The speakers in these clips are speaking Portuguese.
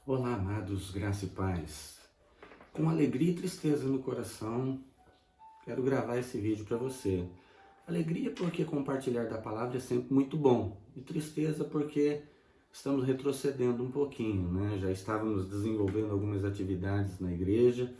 Olá, amados, graça e paz. Com alegria e tristeza no coração, quero gravar esse vídeo para você. Alegria porque compartilhar da palavra é sempre muito bom. E tristeza porque estamos retrocedendo um pouquinho, né? Já estávamos desenvolvendo algumas atividades na igreja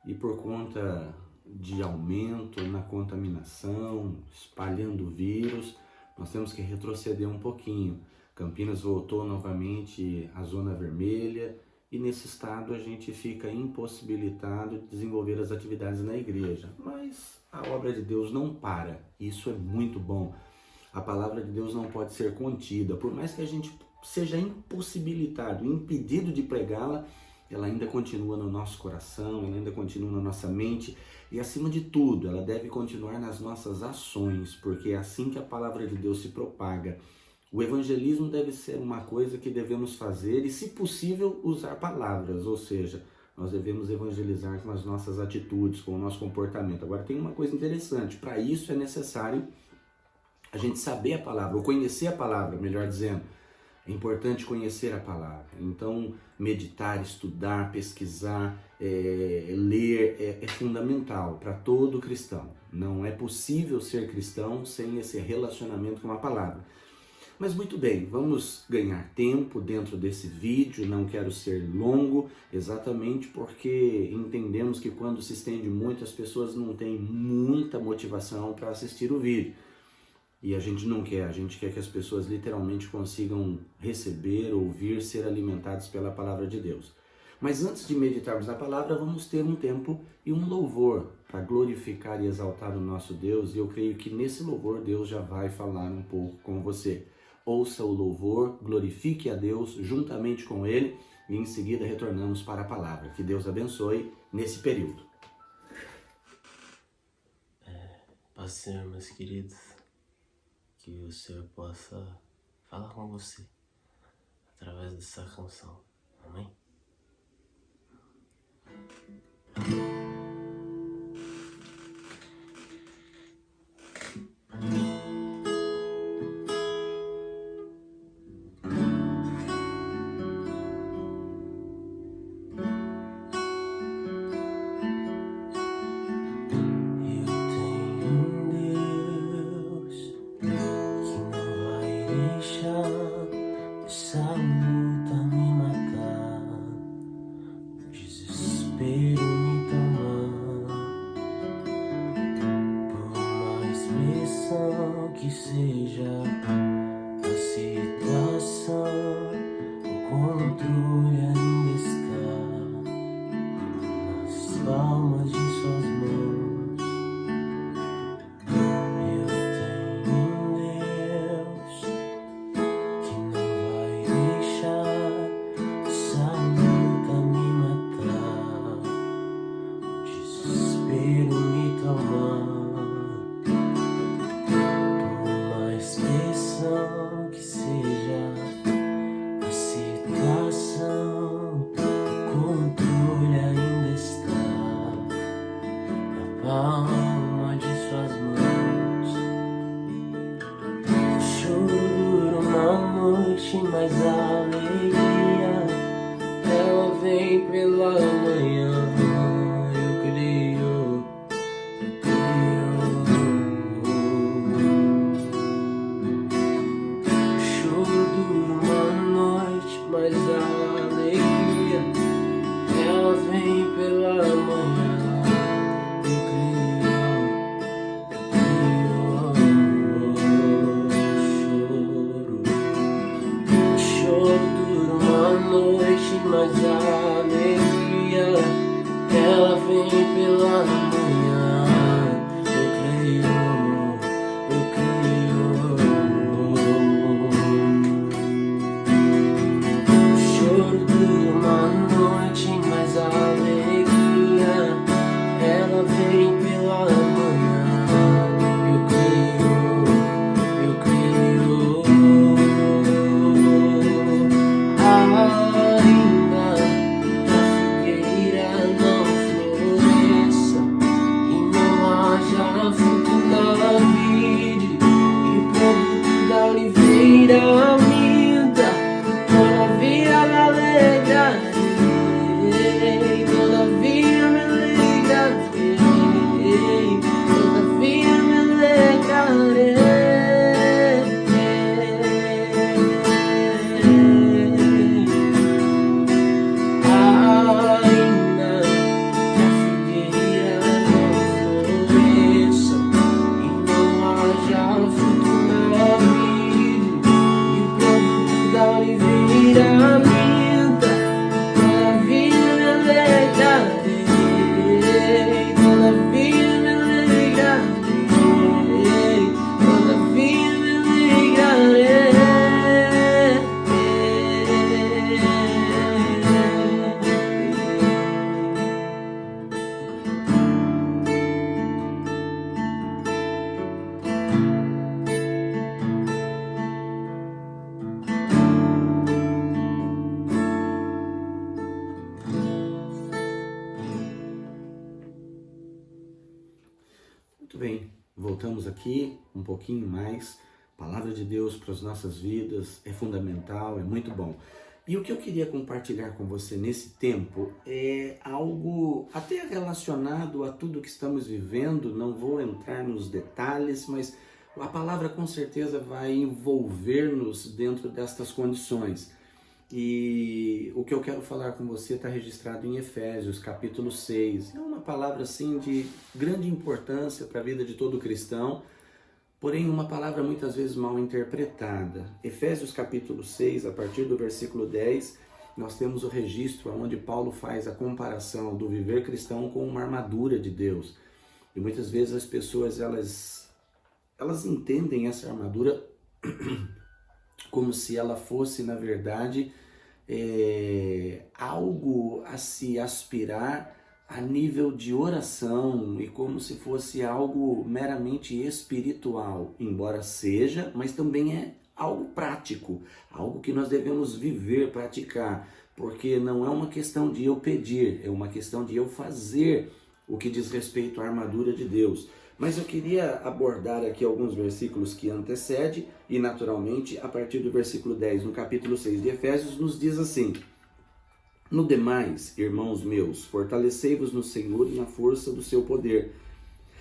e por conta de aumento na contaminação, espalhando o vírus, nós temos que retroceder um pouquinho. Campinas voltou novamente à zona vermelha e nesse estado a gente fica impossibilitado de desenvolver as atividades na igreja. Mas a obra de Deus não para, isso é muito bom. A palavra de Deus não pode ser contida, por mais que a gente seja impossibilitado, impedido de pregá-la, ela ainda continua no nosso coração, ela ainda continua na nossa mente e, acima de tudo, ela deve continuar nas nossas ações, porque é assim que a palavra de Deus se propaga. O evangelismo deve ser uma coisa que devemos fazer e, se possível, usar palavras, ou seja, nós devemos evangelizar com as nossas atitudes, com o nosso comportamento. Agora, tem uma coisa interessante, para isso é necessário a gente saber a palavra, ou conhecer a palavra, melhor dizendo. É importante conhecer a palavra, então meditar, estudar, pesquisar, ler é fundamental para todo cristão. Não é possível ser cristão sem esse relacionamento com a palavra. Mas muito bem, vamos ganhar tempo dentro desse vídeo, não quero ser longo, exatamente porque entendemos que quando se estende muito as pessoas não têm muita motivação para assistir o vídeo. E a gente não quer, a gente quer que as pessoas literalmente consigam receber, ouvir, ser alimentadas pela palavra de Deus. Mas antes de meditarmos na palavra, vamos ter um tempo e um louvor para glorificar e exaltar o nosso Deus. E eu creio que nesse louvor Deus já vai falar um pouco com você. Ouça o louvor, glorifique a Deus juntamente com Ele e em seguida retornamos para a palavra. Que Deus abençoe nesse período. Paz do Senhor, meus queridos. Que o Senhor possa falar com você através dessa canção. Amém? Essa luta me matar, o desespero me tomar, por mais pressão que seja a situação, o controle ainda está nas palmas de suas mãos. Palma de suas mãos. Choro dura uma noite, mas a alegria ela vem pela manhã. Eu creio, choro dura uma noite, mas a alegria ela vem pela manhã. Mas a alegria, ela vem pela manhã. Eu creio. Choro dura uma noite, mas a alegria, ela vem pela manhã. Eu creio. Oliveira linda, todavia ela alegra. bem, voltamos aqui um pouquinho mais. Palavra de Deus para as nossas vidas é fundamental, é muito bom. E o que eu queria compartilhar com você nesse tempo é algo até relacionado a tudo que estamos vivendo. Não vou entrar nos detalhes, mas a palavra com certeza vai envolver-nos dentro destas condições. E o que eu quero falar com você está registrado em Efésios, capítulo 6. É uma palavra assim de grande importância para a vida de todo cristão, porém uma palavra muitas vezes mal interpretada. Efésios capítulo 6, a partir do versículo 10, nós temos o registro onde Paulo faz a comparação do viver cristão com uma armadura de Deus. E muitas vezes as pessoas elas entendem essa armadura como se ela fosse, na verdade, algo a se aspirar a nível de oração e como se fosse algo meramente espiritual, embora seja, mas também é algo prático, algo que nós devemos viver, praticar, porque não é uma questão de eu pedir, é uma questão de eu fazer o que diz respeito à armadura de Deus. Mas eu queria abordar aqui alguns versículos que antecedem e, naturalmente, a partir do versículo 10, no capítulo 6 de Efésios, nos diz assim: No demais, irmãos meus, fortalecei-vos no Senhor e na força do seu poder.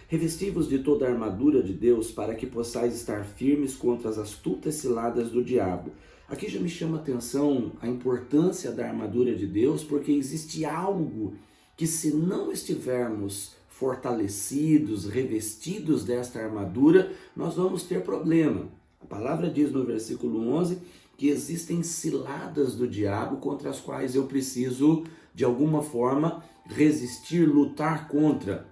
Revesti-vos de toda a armadura de Deus para que possais estar firmes contra as astutas ciladas do diabo. Aqui já me chama a atenção a importância da armadura de Deus, porque existe algo que, se não estivermos fortalecidos, revestidos desta armadura, nós vamos ter problema. A palavra diz no versículo 11 que existem ciladas do diabo contra as quais eu preciso, de alguma forma, resistir, lutar contra.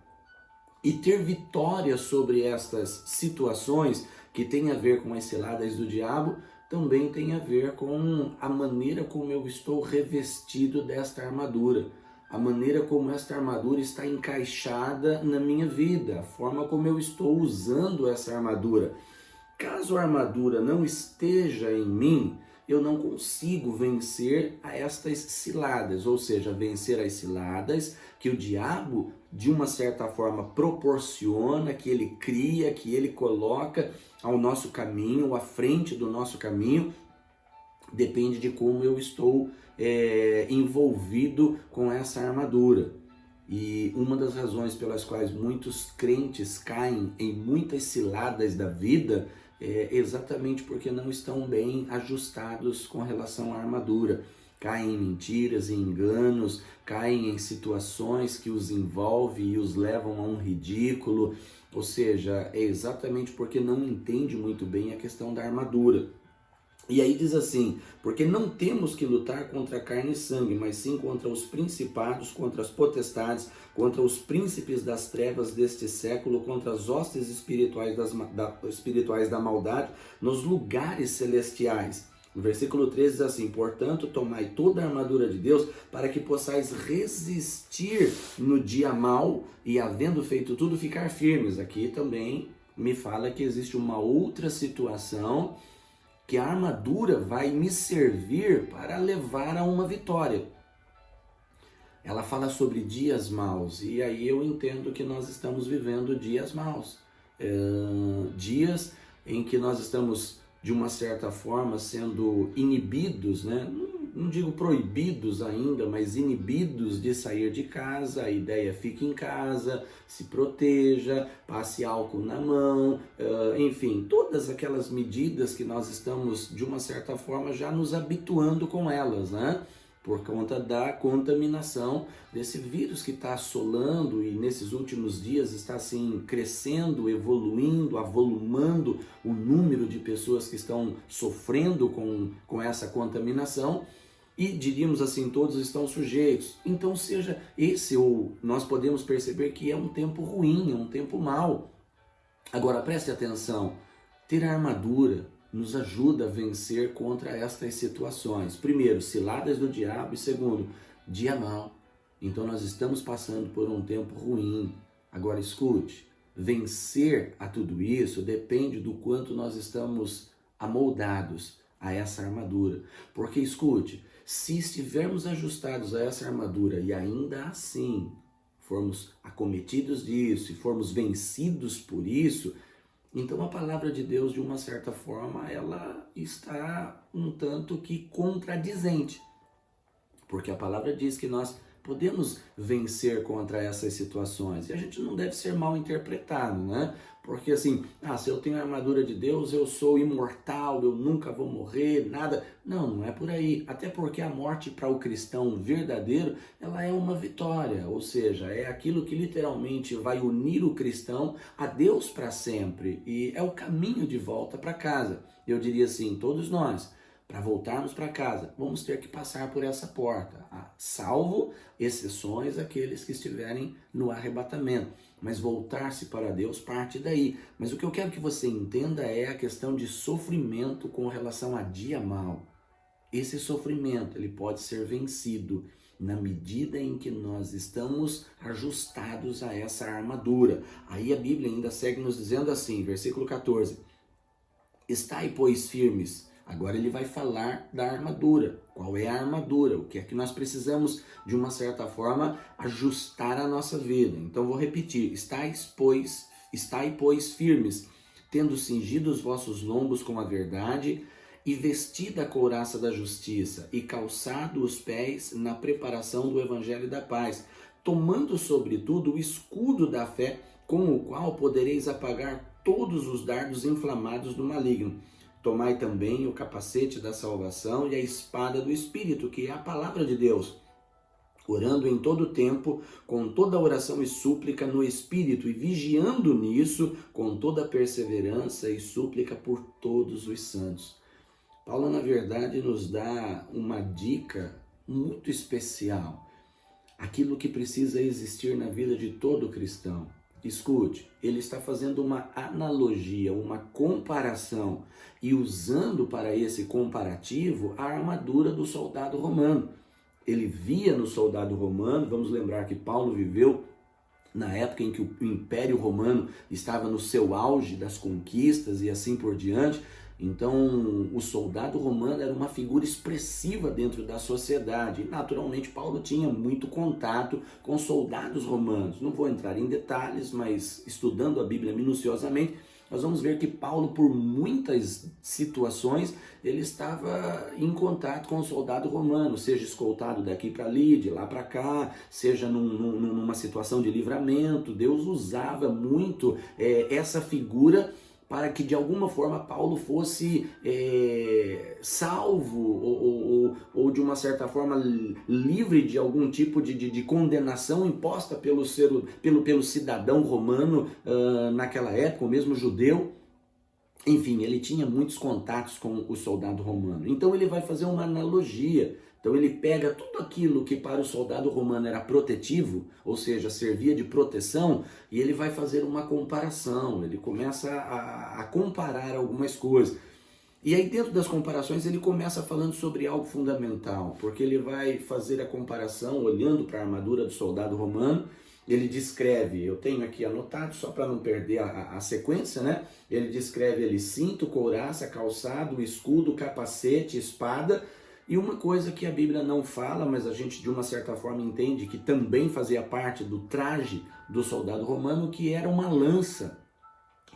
E ter vitória sobre estas situações que têm a ver com as ciladas do diabo, também tem a ver com a maneira como eu estou revestido desta armadura. A maneira como esta armadura está encaixada na minha vida, a forma como eu estou usando essa armadura. Caso a armadura não esteja em mim, eu não consigo vencer a estas ciladas, ou seja, vencer as ciladas que o diabo, de uma certa forma, proporciona, que ele cria, que ele coloca ao nosso caminho, à frente do nosso caminho. Depende de como eu estou envolvido com essa armadura. E uma das razões pelas quais muitos crentes caem em muitas ciladas da vida é exatamente porque não estão bem ajustados com relação à armadura. Caem em mentiras, em enganos, caem em situações que os envolvem e os levam a um ridículo. Ou seja, é exatamente porque não entende muito bem a questão da armadura. E aí diz assim: porque não temos que lutar contra carne e sangue, mas sim contra os principados, contra as potestades, contra os príncipes das trevas deste século, contra as hostes espirituais da maldade nos lugares celestiais. No versículo 13 diz assim: portanto, tomai toda a armadura de Deus para que possais resistir no dia mau e, havendo feito tudo, ficar firmes. Aqui também me fala que existe uma outra situação, que a armadura vai me servir para levar a uma vitória. Ela fala sobre dias maus, e aí eu entendo que nós estamos vivendo dias maus. Dias em que nós estamos, de uma certa forma, sendo inibidos, né? Não digo proibidos ainda, mas inibidos de sair de casa. A ideia: fique em casa, se proteja, passe álcool na mão, enfim, todas aquelas medidas que nós estamos, de uma certa forma, já nos habituando com elas, né? Por conta da contaminação desse vírus que está assolando e nesses últimos dias está assim crescendo, evoluindo, avolumando o número de pessoas que estão sofrendo com essa contaminação. E diríamos assim, todos estão sujeitos. Então seja esse, ou nós podemos perceber que é um tempo ruim, é um tempo mau. Agora preste atenção, ter a armadura nos ajuda a vencer contra estas situações. Primeiro, ciladas do diabo, e segundo, dia mau. Então nós estamos passando por um tempo ruim. Agora escute, vencer a tudo isso depende do quanto nós estamos amoldados a essa armadura. Porque escute, se estivermos ajustados a essa armadura e ainda assim formos acometidos disso e formos vencidos por isso, então a palavra de Deus, de uma certa forma, ela está um tanto que contradizente. Porque a palavra diz que nós podemos vencer contra essas situações. E a gente não deve ser mal interpretado, né? Porque assim, se eu tenho a armadura de Deus, eu sou imortal, eu nunca vou morrer, nada. Não, não é por aí. Até porque a morte para o cristão verdadeiro, ela é uma vitória. Ou seja, é aquilo que literalmente vai unir o cristão a Deus para sempre. E é o caminho de volta para casa. Eu diria assim, todos nós, para voltarmos para casa, vamos ter que passar por essa porta, salvo exceções aqueles que estiverem no arrebatamento. Mas voltar-se para Deus parte daí. Mas o que eu quero que você entenda é a questão de sofrimento com relação a dia mal. Esse sofrimento, ele pode ser vencido na medida em que nós estamos ajustados a essa armadura. Aí a Bíblia ainda segue nos dizendo assim, versículo 14, estai, pois, firmes. Agora ele vai falar da armadura. Qual é a armadura? O que é que nós precisamos, de uma certa forma, ajustar a nossa vida? Então vou repetir. Estai, pois, firmes, tendo cingido os vossos lombos com a verdade, e vestida a couraça da justiça, e calçado os pés na preparação do evangelho da paz, tomando sobretudo o escudo da fé, com o qual podereis apagar todos os dardos inflamados do maligno. Tomai também o capacete da salvação e a espada do Espírito, que é a palavra de Deus, orando em todo tempo, com toda oração e súplica no Espírito, e vigiando nisso, com toda perseverança e súplica por todos os santos. Paulo, na verdade, nos dá uma dica muito especial, aquilo que precisa existir na vida de todo cristão. Escute, ele está fazendo uma analogia, uma comparação e usando para esse comparativo a armadura do soldado romano. Ele via no soldado romano, vamos lembrar que Paulo viveu na época em que o Império Romano estava no seu auge das conquistas e assim por diante. Então, o soldado romano era uma figura expressiva dentro da sociedade. E, naturalmente, Paulo tinha muito contato com soldados romanos. Não vou entrar em detalhes, mas estudando a Bíblia minuciosamente, nós vamos ver que Paulo, por muitas situações, ele estava em contato com o soldado romano, seja escoltado daqui para ali, de lá para cá, seja numa situação de livramento. Deus usava muito essa figura para que de alguma forma Paulo fosse salvo ou de uma certa forma livre de algum tipo de condenação imposta pelo cidadão romano naquela época, ou mesmo judeu. Enfim, ele tinha muitos contatos com o soldado romano. Então ele vai fazer uma analogia. Então ele pega tudo aquilo que para o soldado romano era protetivo, ou seja, servia de proteção, e ele vai fazer uma comparação, ele começa a comparar algumas coisas. E aí dentro das comparações ele começa falando sobre algo fundamental, porque ele vai fazer a comparação olhando para a armadura do soldado romano. Ele descreve, eu tenho aqui anotado só para não perder a sequência, né? Ele descreve ele cinto, couraça, calçado, escudo, capacete, espada. E uma coisa que a Bíblia não fala, mas a gente de uma certa forma entende que também fazia parte do traje do soldado romano, que era uma lança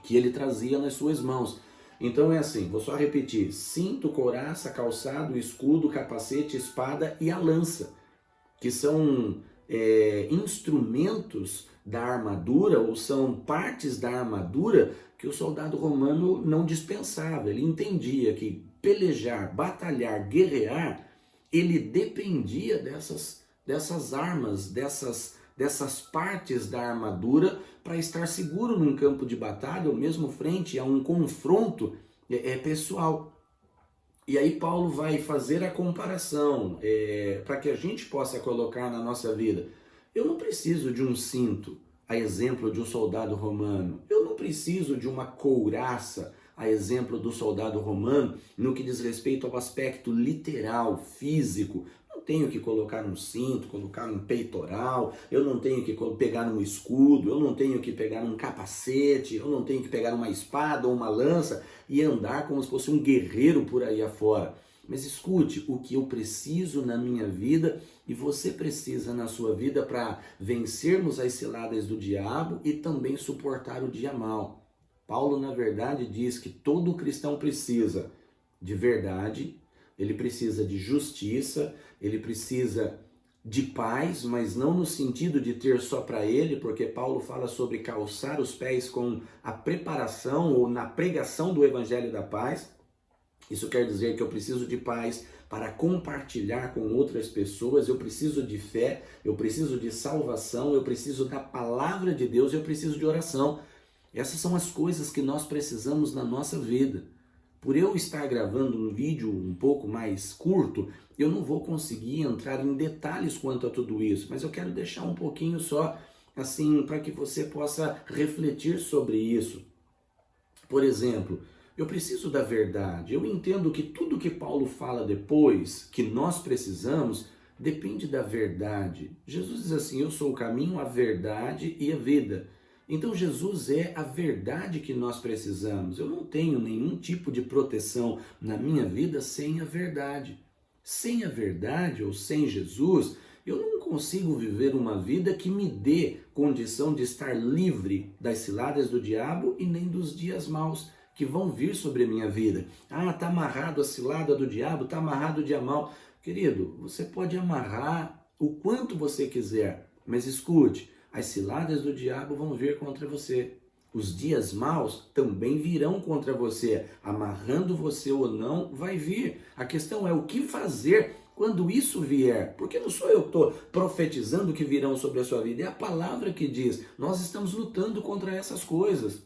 que ele trazia nas suas mãos. Então é assim, vou só repetir: cinto, couraça, calçado, escudo, capacete, espada e a lança, que são instrumentos da armadura, ou são partes da armadura que o soldado romano não dispensava. Ele entendia que pelejar, batalhar, guerrear, ele dependia dessas armas, dessas partes da armadura para estar seguro num campo de batalha ou mesmo frente a um confronto pessoal. E aí Paulo vai fazer a comparação para que a gente possa colocar na nossa vida. Eu não preciso de um cinto, a exemplo de um soldado romano. Eu não preciso de uma couraça, a exemplo do soldado romano, no que diz respeito ao aspecto literal, físico. Não tenho que colocar um cinto, colocar um peitoral, eu não tenho que pegar um escudo, eu não tenho que pegar um capacete, eu não tenho que pegar uma espada ou uma lança e andar como se fosse um guerreiro por aí afora. Mas escute, o que eu preciso na minha vida e você precisa na sua vida para vencermos as ciladas do diabo e também suportar o dia mal. Paulo, na verdade, diz que todo cristão precisa de verdade, ele precisa de justiça, ele precisa de paz, mas não no sentido de ter só para ele, porque Paulo fala sobre calçar os pés com a preparação ou na pregação do evangelho da paz. Isso quer dizer que eu preciso de paz para compartilhar com outras pessoas, eu preciso de fé, eu preciso de salvação, eu preciso da palavra de Deus, eu preciso de oração. Essas são as coisas que nós precisamos na nossa vida. Por eu estar gravando um vídeo um pouco mais curto, eu não vou conseguir entrar em detalhes quanto a tudo isso, mas eu quero deixar um pouquinho só, assim, para que você possa refletir sobre isso. Por exemplo, eu preciso da verdade. Eu entendo que tudo que Paulo fala depois, que nós precisamos, depende da verdade. Jesus diz assim, eu sou o caminho, a verdade e a vida. Então Jesus é a verdade que nós precisamos. Eu não tenho nenhum tipo de proteção na minha vida sem a verdade. Sem a verdade ou sem Jesus, eu não consigo viver uma vida que me dê condição de estar livre das ciladas do diabo e nem dos dias maus que vão vir sobre a minha vida. Ah, está amarrado a cilada do diabo, está amarrado o dia mal. Querido, você pode amarrar o quanto você quiser, mas escute, as ciladas do diabo vão vir contra você. Os dias maus também virão contra você. Amarrando você ou não, vai vir. A questão é o que fazer quando isso vier. Porque não sou eu que estou profetizando que virão sobre a sua vida. É a palavra que diz. Nós estamos lutando contra essas coisas.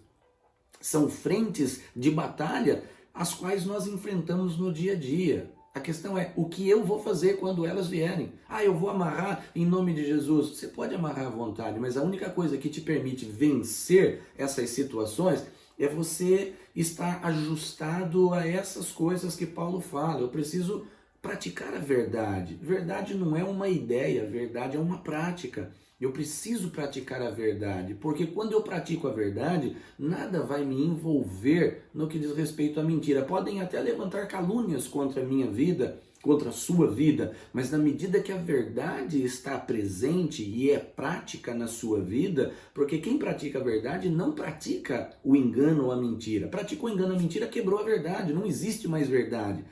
São frentes de batalha as quais nós enfrentamos no dia a dia. A questão é o que eu vou fazer quando elas vierem. Ah, eu vou amarrar em nome de Jesus. Você pode amarrar à vontade, mas a única coisa que te permite vencer essas situações é você estar ajustado a essas coisas que Paulo fala. Eu preciso praticar a verdade. Verdade não é uma ideia, verdade é uma prática. Eu preciso praticar a verdade, porque quando eu pratico a verdade, nada vai me envolver no que diz respeito à mentira. Podem até levantar calúnias contra a minha vida, contra a sua vida, mas na medida que a verdade está presente e é prática na sua vida, porque quem pratica a verdade não pratica o engano ou a mentira. Praticou o engano ou a mentira, quebrou a verdade, não existe mais verdade.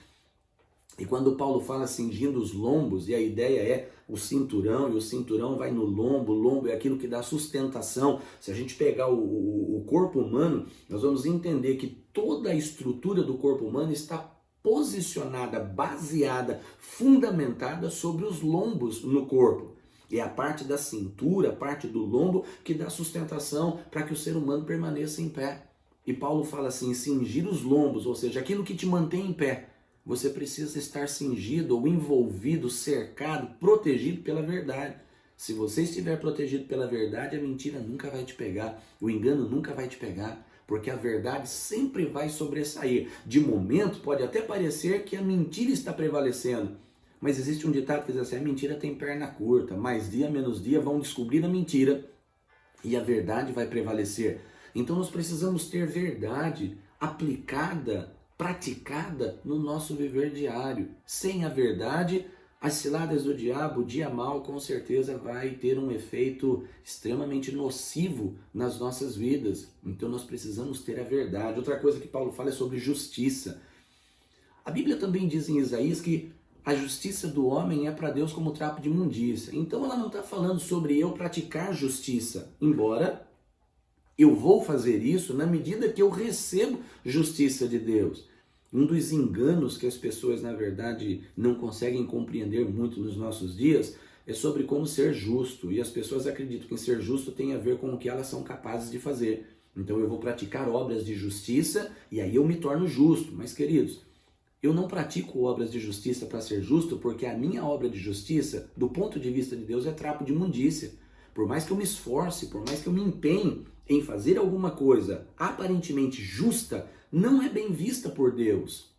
E quando Paulo fala cingindo os lombos, e a ideia é o cinturão, e o cinturão vai no lombo, o lombo é aquilo que dá sustentação. Se a gente pegar o corpo humano, nós vamos entender que toda a estrutura do corpo humano está posicionada, baseada, fundamentada sobre os lombos no corpo. É a parte da cintura, a parte do lombo que dá sustentação para que o ser humano permaneça em pé. E Paulo fala assim, cingir os lombos, ou seja, aquilo que te mantém em pé. Você precisa estar cingido ou envolvido, cercado, protegido pela verdade. Se você estiver protegido pela verdade, a mentira nunca vai te pegar, o engano nunca vai te pegar, porque a verdade sempre vai sobressair. De momento, pode até parecer que a mentira está prevalecendo, mas existe um ditado que diz assim, a mentira tem perna curta, mais dia menos dia vão descobrir a mentira e a verdade vai prevalecer. Então nós precisamos ter verdade aplicada, praticada no nosso viver diário. Sem a verdade, as ciladas do diabo, o dia mal, com certeza vai ter um efeito extremamente nocivo nas nossas vidas. Então nós precisamos ter a verdade. Outra coisa que Paulo fala é sobre justiça. A Bíblia também diz em Isaías que a justiça do homem é para Deus como trapo de imundícia. Então ela não está falando sobre eu praticar justiça, embora eu vou fazer isso na medida que eu recebo justiça de Deus. Um dos enganos que as pessoas, na verdade, não conseguem compreender muito nos nossos dias é sobre como ser justo. E as pessoas acreditam que ser justo tem a ver com o que elas são capazes de fazer. Então eu vou praticar obras de justiça e aí eu me torno justo. Mas, queridos, eu não pratico obras de justiça para ser justo porque a minha obra de justiça, do ponto de vista de Deus, é trapo de imundícia. Por mais que eu me esforce, por mais que eu me empenhe em fazer alguma coisa aparentemente justa, não é bem vista por Deus.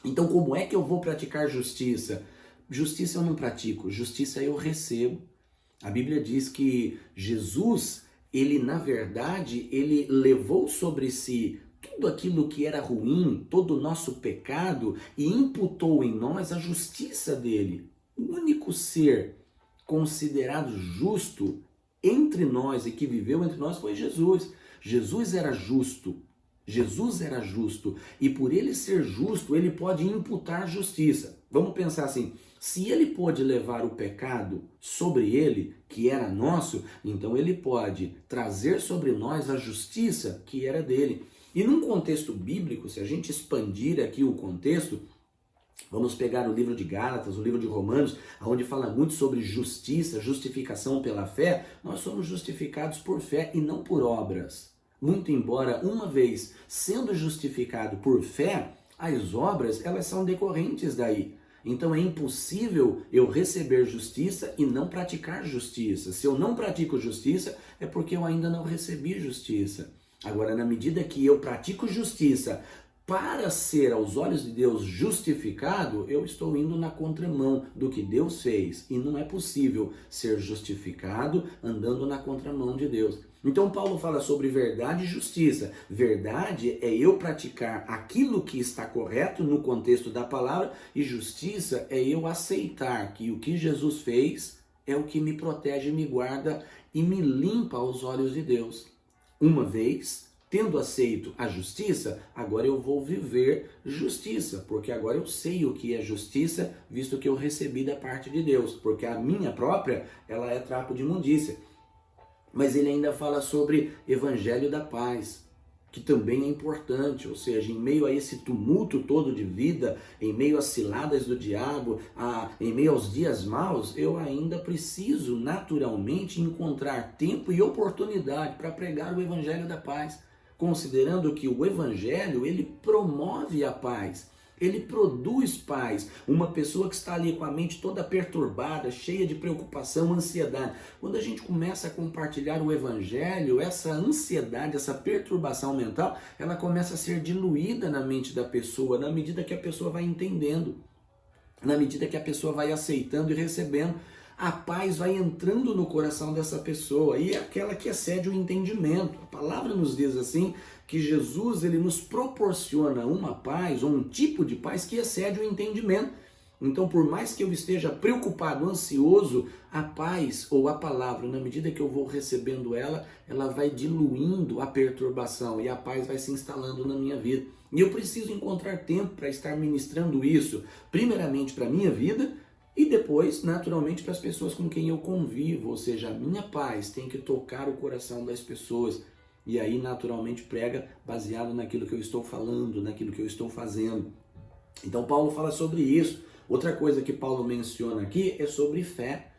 Então, como é que eu vou praticar justiça? Justiça eu não pratico, justiça eu recebo. A Bíblia diz que Jesus, ele na verdade, ele levou sobre si tudo aquilo que era ruim, todo o nosso pecado, e imputou em nós a justiça dele. O único ser considerado justo entre nós e que viveu entre nós foi Jesus. Jesus era justo. Jesus era justo. E por ele ser justo, ele pode imputar justiça. Vamos pensar assim, se ele pôde levar o pecado sobre ele, que era nosso, então ele pode trazer sobre nós a justiça que era dele. E num contexto bíblico, se a gente expandir aqui o contexto, vamos pegar o livro de Gálatas, o livro de Romanos, onde fala muito sobre justiça, justificação pela fé. Nós somos justificados por fé e não por obras. Muito embora, uma vez sendo justificado por fé, as obras, elas são decorrentes daí. Então é impossível eu receber justiça e não praticar justiça. Se eu não pratico justiça, é porque eu ainda não recebi justiça. Agora, na medida que eu pratico justiça para ser aos olhos de Deus justificado, eu estou indo na contramão do que Deus fez. E não é possível ser justificado andando na contramão de Deus. Então Paulo fala sobre verdade e justiça. Verdade é eu praticar aquilo que está correto no contexto da palavra, e justiça é eu aceitar que o que Jesus fez é o que me protege, me guarda e me limpa aos olhos de Deus. Uma vez tendo aceito a justiça, agora eu vou viver justiça, porque agora eu sei o que é justiça, visto que eu recebi da parte de Deus, porque a minha própria, ela é trapo de imundícia. Mas ele ainda fala sobre evangelho da paz, que também é importante, ou seja, em meio a esse tumulto todo de vida, em meio às ciladas do diabo, em meio aos dias maus, eu ainda preciso naturalmente encontrar tempo e oportunidade para pregar o evangelho da paz, considerando que o evangelho, ele promove a paz. Ele produz paz. Uma pessoa que está ali com a mente toda perturbada, cheia de preocupação, ansiedade. Quando a gente começa a compartilhar o evangelho, essa ansiedade, essa perturbação mental, ela começa a ser diluída na mente da pessoa, na medida que a pessoa vai entendendo, na medida que a pessoa vai aceitando e recebendo. A paz vai entrando no coração dessa pessoa, e é aquela que excede o entendimento. A palavra nos diz assim, que Jesus, ele nos proporciona uma paz, ou um tipo de paz que excede o entendimento. Então, por mais que eu esteja preocupado, ansioso, a paz ou a palavra, na medida que eu vou recebendo ela, ela vai diluindo a perturbação e a paz vai se instalando na minha vida. E eu preciso encontrar tempo para estar ministrando isso, primeiramente para a minha vida, e depois, naturalmente, para as pessoas com quem eu convivo, ou seja, a minha paz tem que tocar o coração das pessoas. E aí, naturalmente, prega baseado naquilo que eu estou falando, naquilo que eu estou fazendo. Então, Paulo fala sobre isso. Outra coisa que Paulo menciona aqui é sobre fé.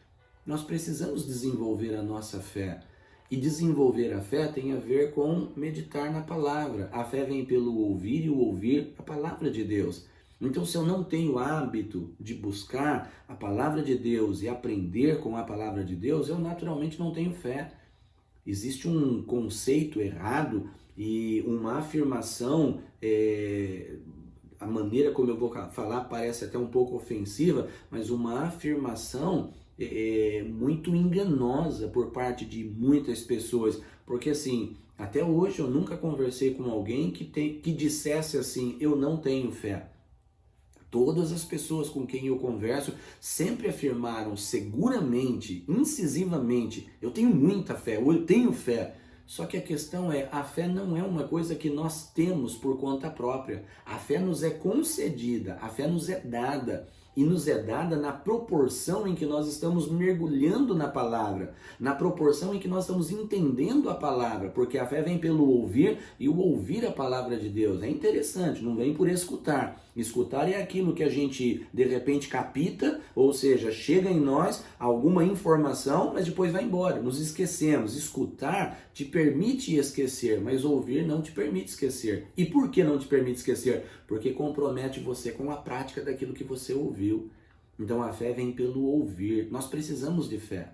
Nós precisamos desenvolver a nossa fé. E desenvolver a fé tem a ver com meditar na palavra. A fé vem pelo ouvir e o ouvir a palavra de Deus. Então, se eu não tenho hábito de buscar a palavra de Deus e aprender com a palavra de Deus, eu naturalmente não tenho fé. Existe um conceito errado e uma afirmação, a maneira como eu vou falar parece até um pouco ofensiva, mas uma afirmação muito enganosa por parte de muitas pessoas. Porque assim, até hoje eu nunca conversei com alguém que dissesse assim, eu não tenho fé. Todas as pessoas com quem eu converso sempre afirmaram seguramente, incisivamente, eu tenho muita fé, eu tenho fé. Só que a questão é, a fé não é uma coisa que nós temos por conta própria. A fé nos é concedida, a fé nos é dada. E nos é dada na proporção em que nós estamos mergulhando na palavra, na proporção em que nós estamos entendendo a palavra, porque a fé vem pelo ouvir e o ouvir a palavra de Deus. É interessante, não vem por escutar. Escutar é aquilo que a gente de repente capta, ou seja, chega em nós alguma informação, mas depois vai embora, nos esquecemos. Escutar te permite esquecer, mas ouvir não te permite esquecer. E por que não te permite esquecer? Porque compromete você com a prática daquilo que você ouviu. Então a fé vem pelo ouvir. Nós precisamos de fé.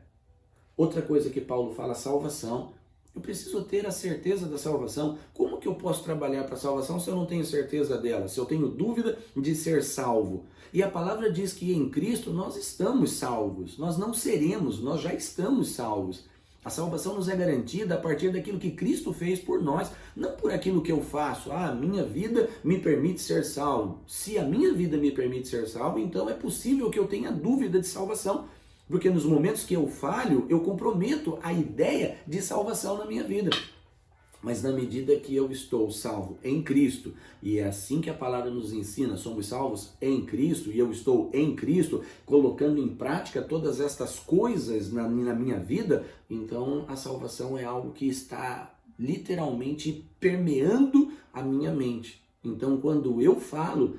Outra coisa que Paulo fala, salvação. Eu preciso ter a certeza da salvação. Como que eu posso trabalhar para a salvação se eu não tenho certeza dela? Se eu tenho dúvida de ser salvo? E a palavra diz que em Cristo nós estamos salvos. Nós não seremos, nós já estamos salvos. A salvação nos é garantida a partir daquilo que Cristo fez por nós, não por aquilo que eu faço. Ah, a minha vida me permite ser salvo. Se a minha vida me permite ser salvo, então é possível que eu tenha dúvida de salvação. Porque nos momentos que eu falho, eu comprometo a ideia de salvação na minha vida. Mas na medida que eu estou salvo em Cristo, e é assim que a palavra nos ensina, somos salvos em Cristo, e eu estou em Cristo, colocando em prática todas estas coisas na minha vida, então a salvação é algo que está literalmente permeando a minha mente. Então quando eu falo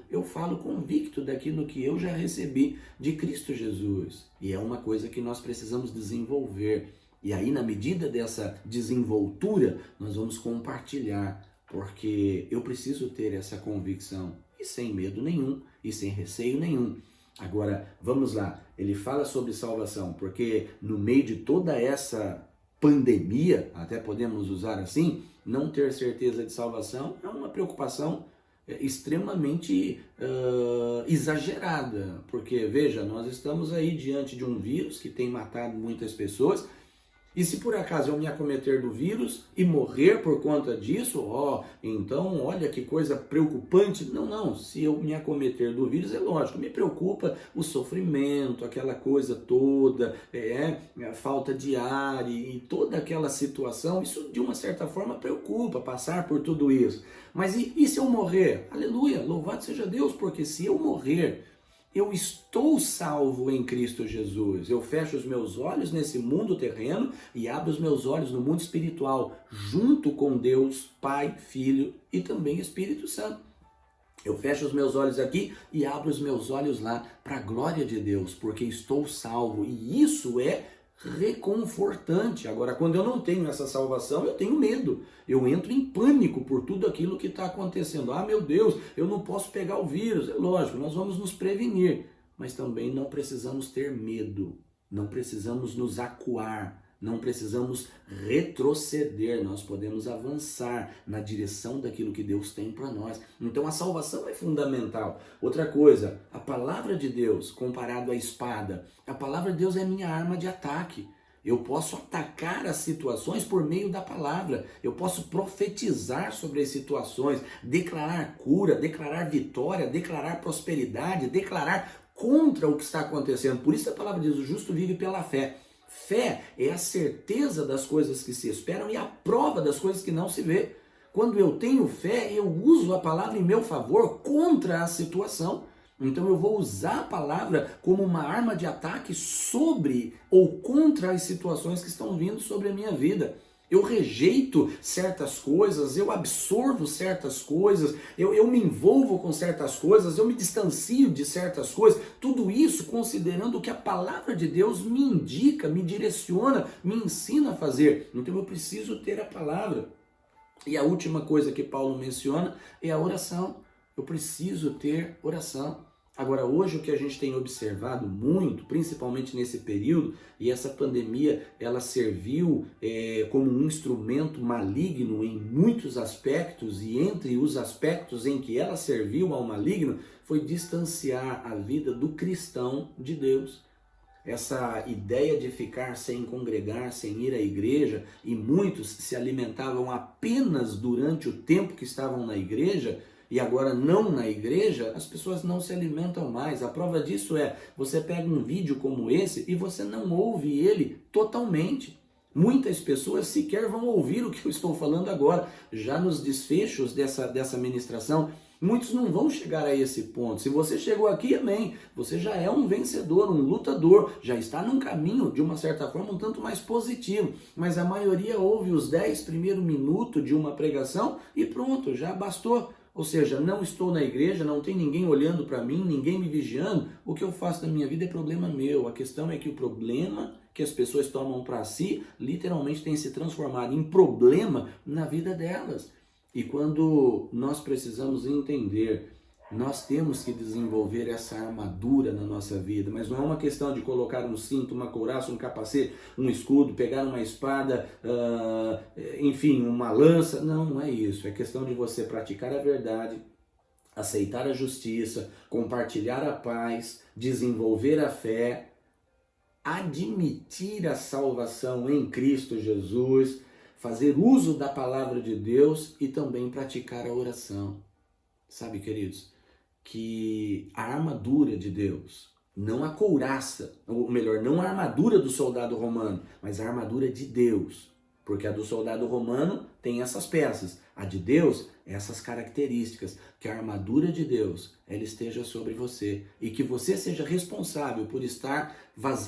convicto daquilo que eu já recebi de Cristo Jesus. E é uma coisa que nós precisamos desenvolver. E aí, na medida dessa desenvoltura, nós vamos compartilhar, porque eu preciso ter essa convicção, e sem medo nenhum, e sem receio nenhum. Agora, vamos lá, ele fala sobre salvação, porque no meio de toda essa pandemia, até podemos usar assim, não ter certeza de salvação é uma preocupação extremamente exagerada, porque, veja, nós estamos aí diante de um vírus que tem matado muitas pessoas. E se por acaso eu me acometer do vírus e morrer por conta disso, então olha que coisa preocupante. Não, se eu me acometer do vírus, é lógico, me preocupa o sofrimento, aquela coisa toda, a falta de ar e toda aquela situação, isso de uma certa forma preocupa, passar por tudo isso. Mas e se eu morrer? Aleluia, louvado seja Deus, porque se eu morrer, eu estou salvo em Cristo Jesus. Eu fecho os meus olhos nesse mundo terreno e abro os meus olhos no mundo espiritual, junto com Deus, Pai, Filho e também Espírito Santo. Eu fecho os meus olhos aqui e abro os meus olhos lá para a glória de Deus, porque estou salvo. E isso é reconfortante. Agora, quando eu não tenho essa salvação, eu tenho medo. Eu entro em pânico por tudo aquilo que está acontecendo. Ah, meu Deus, eu não posso pegar o vírus. É lógico, nós vamos nos prevenir, mas também não precisamos ter medo. Não precisamos nos acuar. Não precisamos retroceder, nós podemos avançar na direção daquilo que Deus tem para nós. Então a salvação é fundamental. Outra coisa, a palavra de Deus, comparado à espada, a palavra de Deus é a minha arma de ataque. Eu posso atacar as situações por meio da palavra. Eu posso profetizar sobre as situações, declarar cura, declarar vitória, declarar prosperidade, declarar contra o que está acontecendo. Por isso a palavra diz, o justo vive pela fé. Fé é a certeza das coisas que se esperam e a prova das coisas que não se vê. Quando eu tenho fé, eu uso a palavra em meu favor contra a situação. Então eu vou usar a palavra como uma arma de ataque sobre ou contra as situações que estão vindo sobre a minha vida. Eu rejeito certas coisas, eu absorvo certas coisas, eu me envolvo com certas coisas, eu me distancio de certas coisas. Tudo isso considerando o que a palavra de Deus me indica, me direciona, me ensina a fazer. Então eu preciso ter a palavra. E a última coisa que Paulo menciona é a oração. Eu preciso ter oração. Agora, hoje o que a gente tem observado muito, principalmente nesse período, e essa pandemia, ela serviu como um instrumento maligno em muitos aspectos, e entre os aspectos em que ela serviu ao maligno, foi distanciar a vida do cristão de Deus. Essa ideia de ficar sem congregar, sem ir à igreja, e muitos se alimentavam apenas durante o tempo que estavam na igreja, e agora não na igreja, as pessoas não se alimentam mais. A prova disso é, você pega um vídeo como esse e você não ouve ele totalmente. Muitas pessoas sequer vão ouvir o que eu estou falando agora. Já nos desfechos dessa ministração, muitos não vão chegar a esse ponto. Se você chegou aqui, amém. Você já é um vencedor, um lutador, já está num caminho, de uma certa forma, um tanto mais positivo. Mas a maioria ouve os 10 primeiros minutos de uma pregação e pronto, já bastou. Ou seja, não estou na igreja, não tem ninguém olhando para mim, ninguém me vigiando. O que eu faço na minha vida é problema meu. A questão é que o problema que as pessoas tomam para si, literalmente tem se transformado em problema na vida delas. E quando nós precisamos entender, nós temos que desenvolver essa armadura na nossa vida, mas não é uma questão de colocar um cinto, uma couraça, um capacete, um escudo, pegar uma espada, enfim, uma lança. Não é isso. É questão de você praticar a verdade, aceitar a justiça, compartilhar a paz, desenvolver a fé admitir a salvação em Cristo Jesus, fazer uso da palavra de Deus e também praticar a oração. Sabe, queridos, que a armadura de Deus, não a couraça, ou melhor, não a armadura do soldado romano, mas a armadura de Deus. Porque a do soldado romano tem essas peças, a de Deus, essas características. Que a armadura de Deus, ela esteja sobre você e que você seja responsável por estar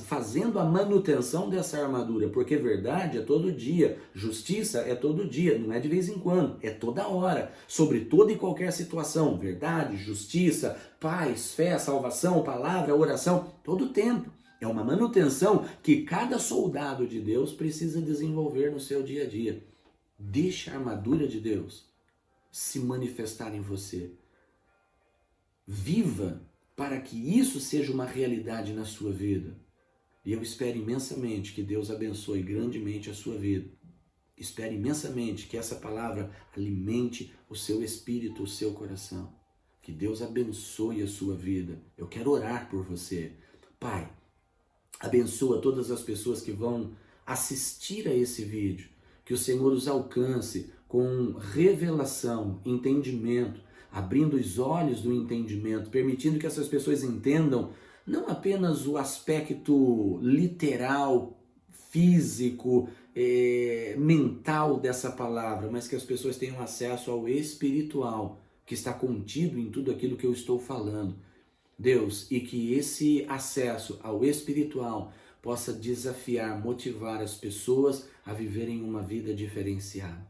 fazendo a manutenção dessa armadura, porque verdade é todo dia, justiça é todo dia, não é de vez em quando, é toda hora, sobre toda e qualquer situação. Verdade, justiça, paz, fé, salvação, palavra, oração, todo tempo. É uma manutenção que cada soldado de Deus precisa desenvolver no seu dia a dia. Deixe a armadura de Deus se manifestar em você. Viva para que isso seja uma realidade na sua vida. E eu espero imensamente que Deus abençoe grandemente a sua vida. Espero imensamente que essa palavra alimente o seu espírito, o seu coração. Que Deus abençoe a sua vida. Eu quero orar por você. Pai, abençoa todas as pessoas que vão assistir a esse vídeo. Que o Senhor os alcance com revelação, entendimento, abrindo os olhos do entendimento, permitindo que essas pessoas entendam não apenas o aspecto literal, físico, mental dessa palavra, mas que as pessoas tenham acesso ao espiritual, que está contido em tudo aquilo que eu estou falando. Deus, e que esse acesso ao espiritual possa desafiar, motivar as pessoas a viverem uma vida diferenciada.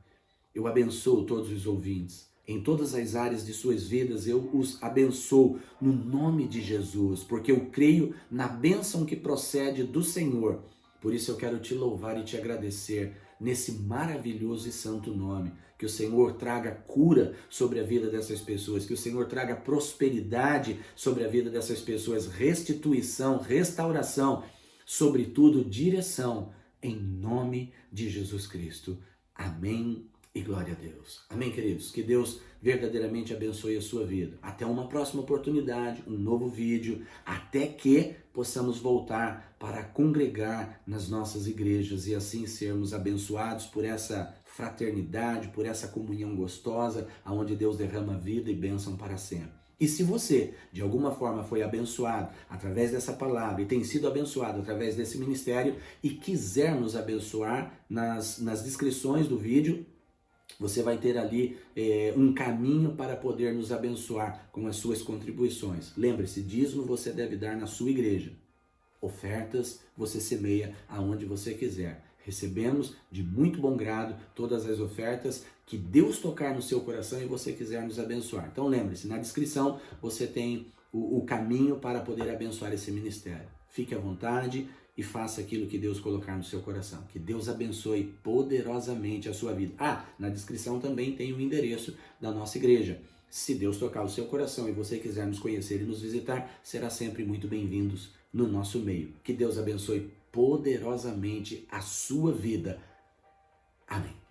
Eu abençoo todos os ouvintes. Em todas as áreas de suas vidas, eu os abençoo no nome de Jesus, porque eu creio na bênção que procede do Senhor. Por isso eu quero te louvar e te agradecer nesse maravilhoso e santo nome. Que o Senhor traga cura sobre a vida dessas pessoas, que o Senhor traga prosperidade sobre a vida dessas pessoas, restituição, restauração, sobretudo direção, em nome de Jesus Cristo. Amém e glória a Deus. Amém, queridos? Que Deus verdadeiramente abençoe a sua vida. Até uma próxima oportunidade, um novo vídeo, até que possamos voltar para congregar nas nossas igrejas e assim sermos abençoados por essa fraternidade, por essa comunhão gostosa, onde Deus derrama vida e bênção para sempre. E se você, de alguma forma, foi abençoado através dessa palavra e tem sido abençoado através desse ministério e quiser nos abençoar, nas descrições do vídeo, você vai ter ali um caminho para poder nos abençoar com as suas contribuições. Lembre-se, dízimo você deve dar na sua igreja. Ofertas você semeia aonde você quiser. Recebemos de muito bom grado todas as ofertas que Deus tocar no seu coração e você quiser nos abençoar. Então lembre-se, na descrição você tem o caminho para poder abençoar esse ministério. Fique à vontade e faça aquilo que Deus colocar no seu coração. Que Deus abençoe poderosamente a sua vida. Na descrição também tem o endereço da nossa igreja. Se Deus tocar o seu coração e você quiser nos conhecer e nos visitar, será sempre muito bem-vindos no nosso meio. Que Deus abençoe poderosamente a sua vida. Amém.